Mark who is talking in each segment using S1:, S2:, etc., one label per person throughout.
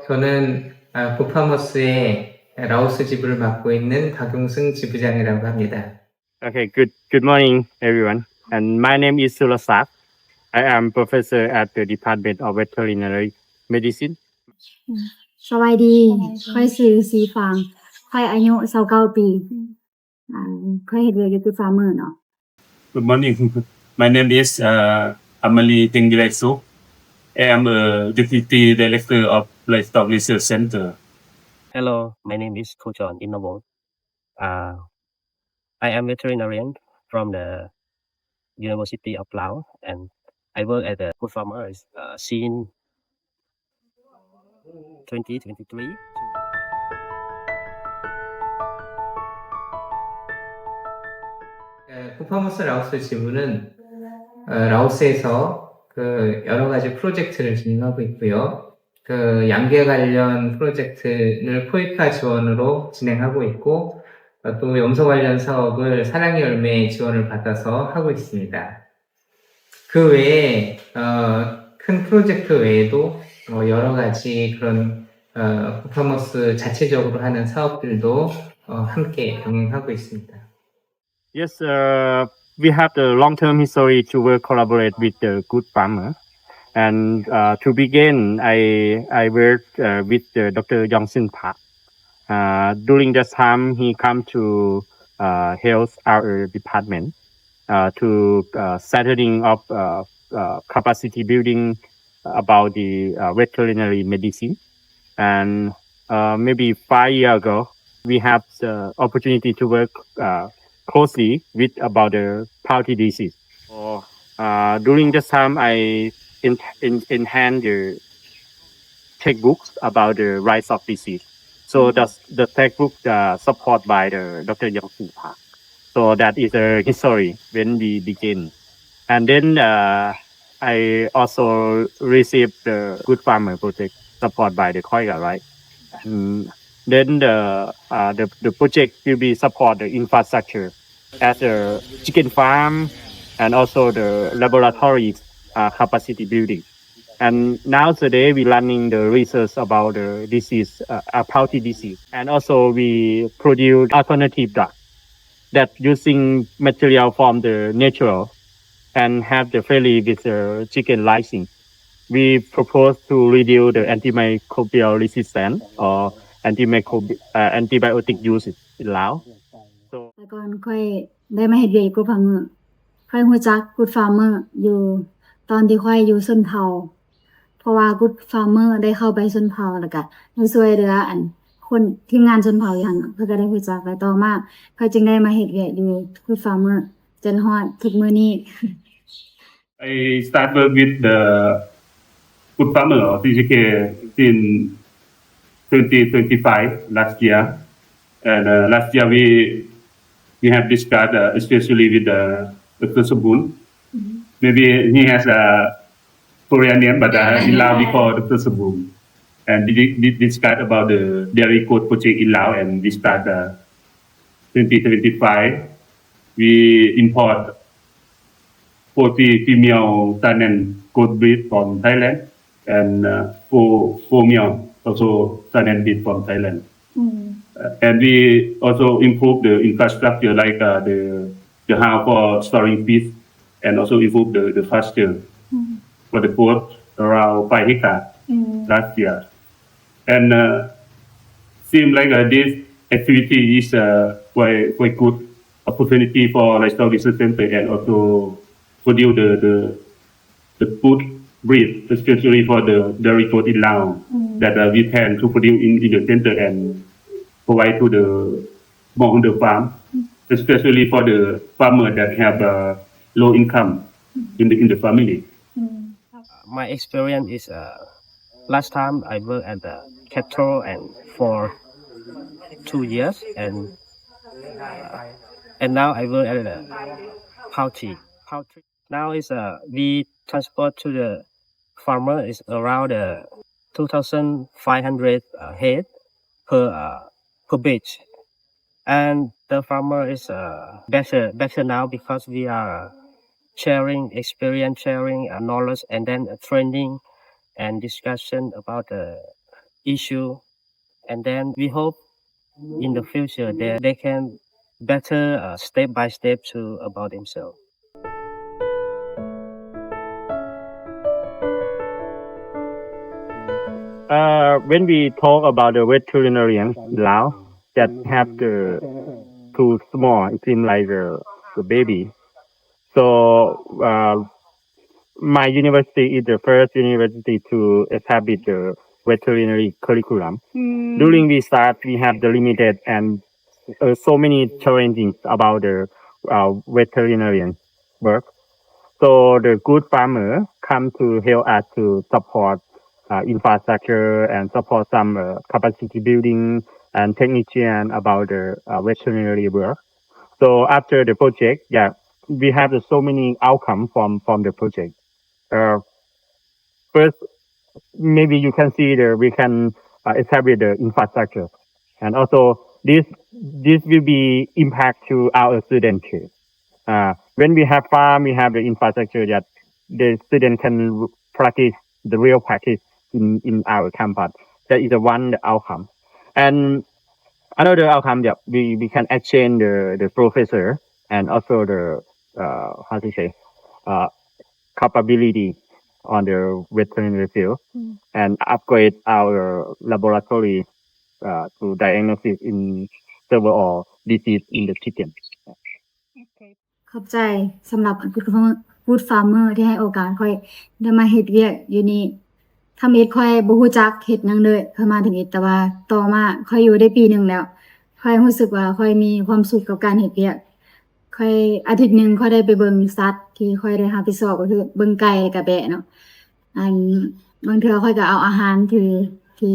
S1: 저는 굿파머스의 라오스 지부를 맡고 있는 박용승 지부장이라고 합니다.
S2: Okay, good morning everyone. And my name is Surasak. I am professor at the Department of Veterinary Medicine.
S3: สวัสดีค่อยชื่อสีฟางค่อยอายุ29ปีค่อยเฮ็ดเวียกอยู่ที่ฟาร์มเมอร์เนาะ
S4: Good morning. My name is Amali Tenggiresu. I am a Deputy Director of Livestock Research Center.
S5: Hello, my name is Kojon Innavong. I am veterinarian from the University of Laos and I work at the Good Farmers since 2023.
S1: 굿파머스 라오스 지부는 라오스에서 여러 가지 프로젝트를 진행하고 있고요. 양계 관련 프로젝트를 포이카 지원으로 진행하고 있고 또 염소 관련 사업을 사랑의 열매 지원을 받아서 하고 있습니다. 그 외에 큰 프로젝트 외에도 여러 가지 그런 굿파머스 자체적으로 하는 사업들도 함께 병행하고 있습니다.
S2: Yes, we have the long-term history to work collaborate with the Good Farmer. And to begin, I worked with Dr. Yongsin Park. During that time, he come to help our department to setting up capacity building about the veterinary medicine. And maybe 5 years ago, we have the opportunity to work closely with about the Pauti disease. So, during this time, I enhance the textbooks about the rise of disease. So the textbook supported by the Dr. Yongsin Park. So that is a history when we begin. And then I also received the Good Farmer project supported by the COIGA, right? And then the project will be support the infrastructure as a chicken farm and also the laboratory capacity building. And now today we running the research about the disease, Pauti disease. And also we produce alternative drug that using material from the natural and have the friendly with the chicken lysine. We propose to reduce the antimicrobial resistance or antibiotic use in Laos. So
S3: แต่ก่อนค่อยได้มาเฮ็ดเวียกอยู่กับฟาร์มเมอร์ค่อยรู้จัก Good Farmer อยู่ตอนที่ค่อยอยู่ชนเผ่าเพราะว่า Good Farmer ได้เข้าไปชนเผ่าแล้วก็ได้ช่วยเหลือคนทีมงานชนเผ่าอย่างเพิ่นก็ได้รู้จักและต่อมาค่อยจึงได้มาเฮ็ดเวียกอยู่ Good Farmer จนฮอดทุกมื้อนี้
S4: I start work with the Good Farmer or CCK in 2025 last year. And last year we have discussed especially with Dr. Subun. Maybe he has a Korean name but in Laos we call Dr. Subun. And we discussed about the dairy code project in Laos and we start 2025. We import 40 female Saanen goat breed from Thailand and 4 male also Saanen breed from Thailand. And we also improve the infrastructure like the house for storing fish and also improve the pasture for the goat around 5 hectares last year. And seems like this activity is quite good opportunity for Livestock Research Center and also produce the good breed, especially for the dairy goat in Laos that we plan to produce in the center and provide to the smallholder farm, especially for the farmer that have low income in the family.
S5: My experience is last time I worked at the cattle and for 2 years and now I work at the poultry. Now is we transport to the farmer is around 2,500 head per batch. And the farmer is better now because we are sharing experience, sharing knowledge and then training and discussion about the issue, and then we hope in the future that they can better step by step to about themselves.
S2: When we talk about the veterinarians now that have the too small, it seems like the baby. So my university is the first university to establish the veterinary curriculum. During we start, we have the limited and so many challenges about the veterinarian work. So the good farmer come to help us to support infrastructure and support some capacity building and technician about the veterinary work. So after the project, we have so many outcomes from the project. First, maybe you can see we can establish the infrastructure, and also this will be impact to our students. When we have farm, we have the infrastructure that the student can practice the real practice in our campus. That is one outcome. And another outcome that we can exchange the professor and also the how to say capability on the veterinary field and upgrade our laboratory to diagnosis in several disease in the chicken.
S3: ขอบใจสําหรับ Good Farmer ที่ให้โอกาสค่อยได้มาเฮ็ดเวียกอยู่นี่ถ้าเฮ็ดค่อยบ่ฮู้จักเฮ็ดหยังเลยค่อยมาถึงนี้แต่ว่าต่อมาค่อยอยู่ได้ปีนึงแล้วค่อยรู้สึกว่าค่อยมีความสุขกับการเฮ็ดเวียกค่อยอาทิตย์นึงค่อยได้ไปเบิ่งสัตว์ที่ค่อยได้รับผิดชอบก็คือเบิ่งไก่และก็แบะเนาะบางเทื่อค่อยก็เอาอาหารที่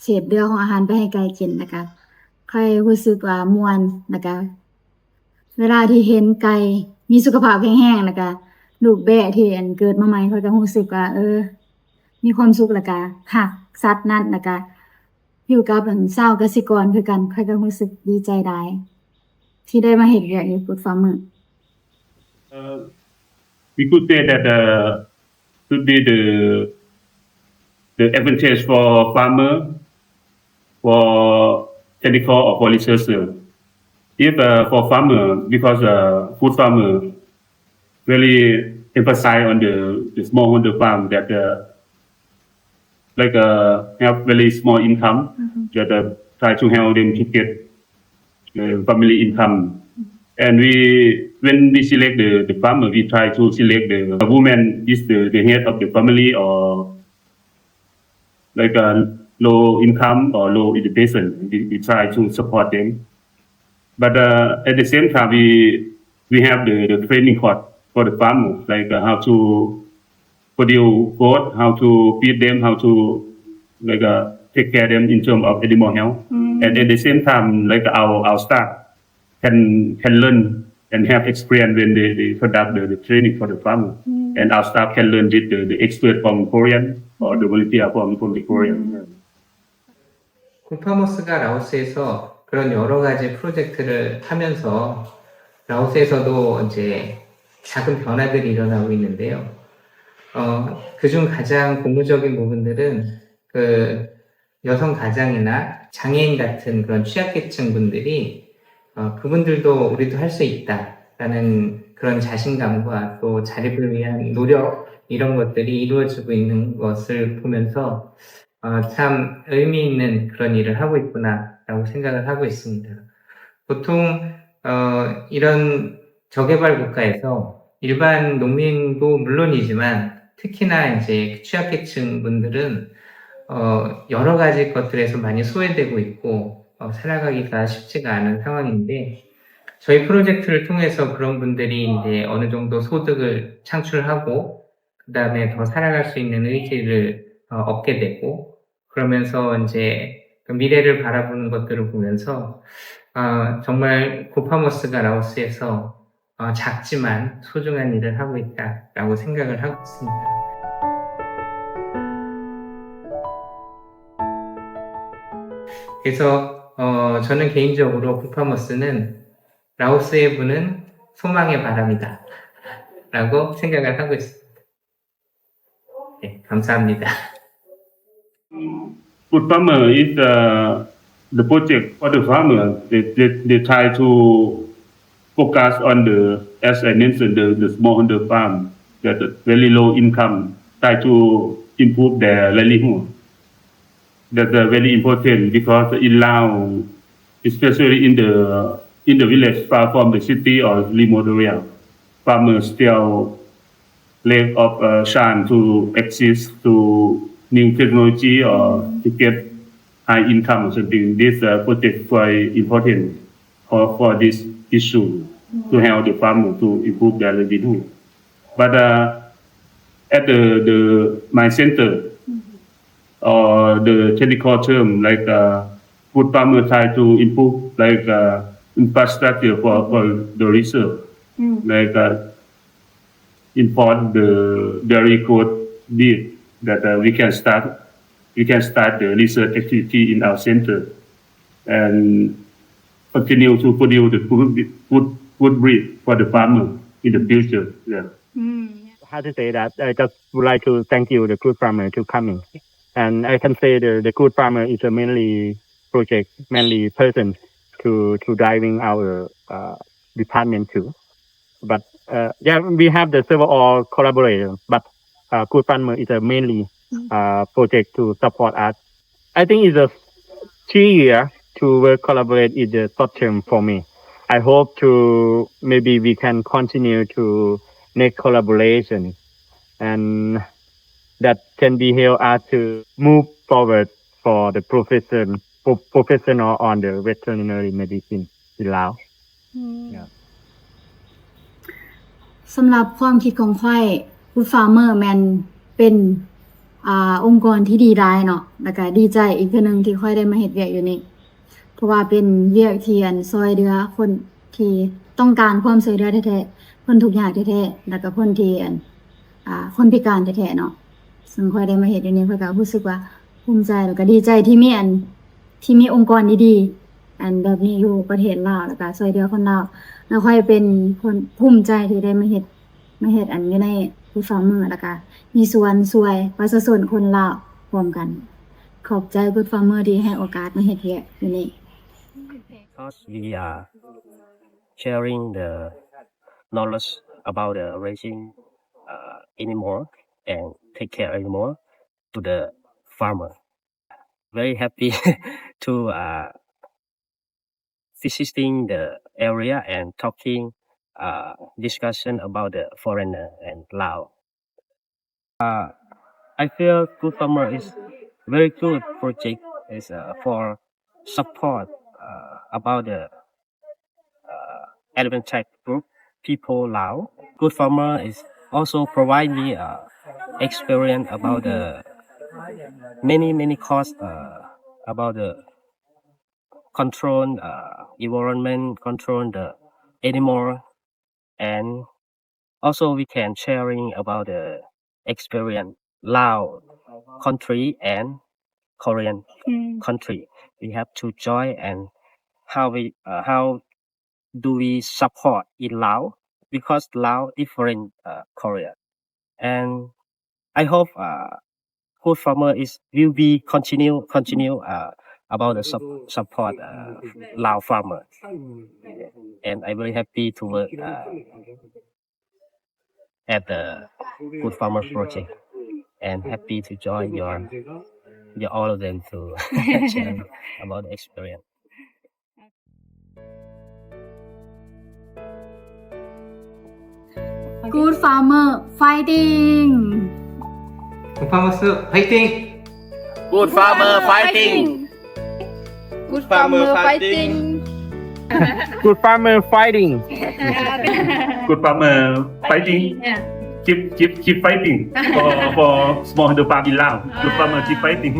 S3: เศษเหลือของอาหารไปให้ไก่กินนะคะค่อยรู้สึกว่าม่วนนะคะเวลาที่เห็นไก่มีสุขภาพแข็งแรงแล้วก็ลูกแบะที่เกิดมาใหม่ค่อยก็รู้สึกว่ามีความสุขแล้วก็รักสัตว์นั้นแล้วก็อยู่กับชาวเกษตรกรคือกันค่อยก็รู้สึกดีใจหลายที่ได้มาเฮ็ดเวียกอยู่ Good Farmer.
S4: We could say that could be the advantage for farmer, for technical or for researcher. If for farmer, because food farmer really emphasize on the smallholder farm that like have very small income that try to help them to get family income. And when we select the farmer, we try to select the woman is the head of the family or like a low income or low education. We try to support them. But at the same time, we have the training course for the farmer, like how to produce food, how to feed them, how to like take care of them in terms of animal health. And at the same time, like our staff can learn and have experience when they conduct the training for the farmer. And our staff can learn with the expert from Korean or the volunteer from the Korean.
S1: 굿파머스가 라오스에서 그런 여러 가지 프로젝트를 하면서 라오스에서도 이제 작은 변화들이 일어나고 있는데요. 그중 가장 고무적인 부분들은 그 여성 가장이나 장애인 같은 그런 취약계층 분들이 그분들도 우리도 할 수 있다라는 그런 자신감과 또 자립을 위한 노력 이런 것들이 이루어지고 있는 것을 보면서 참 의미 있는 그런 일을 하고 있구나라고 생각을 하고 있습니다. 보통 이런 저개발 국가에서 일반 농민도 물론이지만 특히나 이제 취약계층 분들은 여러 가지 것들에서 많이 소외되고 있고 살아가기가 쉽지가 않은 상황인데 저희 프로젝트를 통해서 그런 분들이 이제 어느 정도 소득을 창출하고 그다음에 더 살아갈 수 있는 의지를 얻게 되고 그러면서 이제 미래를 바라보는 것들을 보면서 정말 굿파머스가 라오스에서 작지만 소중한 일을 하고 있다라고 생각을 하고 있습니다. 그래서 저는 개인적으로 굿파머스는 라오스에 부는 소망의 바람이다 라고 생각을 하고 있습니다. 네, 감사합니다.
S4: Good farmer is the project for the farmer. They try to focus on as I mentioned, the smallholder farm that very low income, try to improve their livelihood. That's very important because in Laos, especially in the village far from the city or remote area, farmers still lack of chance to access to new technology or to get high income or something. This project is quite important for this issue to help the farmer to improve their livelihood. But at my center, or the technical term like good farmer try to improve like infrastructure for the research, like import the dairy code deed that we can start the research activity in our center and continue to produce the good breed for the farmer in the future. Yeah.
S2: How to say that? I just would like to thank you, the Good Farmer, to coming. And I can say the Good Farmer is a mainly project, mainly person to driving our department too. But yeah, we have the several collaborators, but Good Farmer is a mainly project to support us. I think it's a 3 year to work collaborate is the short term for me. I hope to maybe we can continue to make collaboration and that can be help us to move forward for the professional on the veterinary medicine in Laos. Yeah.
S3: สำหรับความคิดของข้อย Good Farmer แม่นเป็นองค์กรที่ดีได้เนาะแล้วก็ดีใจอีกเทื่อนึงที่ข้อยได้มาเฮ็ดเวียกอยู่นี่เพราะว่าเป็นเวียกที่ช่วยเหลือคนที่ต้องการความช่วยเหลือแท้ๆคนทุกข์ยากแท้ๆแล้วก็คนที่คนพิการแท้ๆเนาะซึ่งข้อยได้มาเฮ็ดอยู่นี่ข้อยก็รู้สึกว่าภูมิใจแล้วก็ดีใจที่มีองค์กรดีๆแบบนี้อยู่ประเทศลาวแล้วก็ช่วยเหลือคนลาวแล้วข้อยเป็นคนภูมิใจที่ได้มาเฮ็ดอยู่ใน Good Farmer แล้วก็มีส่วนช่วยประชาชนคนลาวพร้อมกันขอบใจ Good Farmer ที่ให้โอกาสมาเฮ็ดเวียกอยู่นี่
S5: Because we are sharing the knowledge about the raising animal and take care animal to the farmer. Very happy to visiting the area and talking discussion about the foreigner and Laos. I feel Good Farmer is very good project is for support about the Adventech group people Laos. Good Farmer is also provide me experience about the many course about the control environment, control the animal, and also we can sharing about the experience Laos country and Korean country. We have to join and how do we support in Laos because Laos different Korea. And I hope Good Farmer will be continue about the support Lao farmer. And I'm very happy to work at the Good Farmer project and happy to join your all of them to share about the experience.
S3: Good Farmer fighting
S1: Good Farmers fighting
S5: Good Farmer fighting!
S6: Good Farmer fighting.
S2: Good Farmer fighting.
S4: Good farmer fighting. Keep fighting for smallholder farm in Laos. Good farmer keep fighting.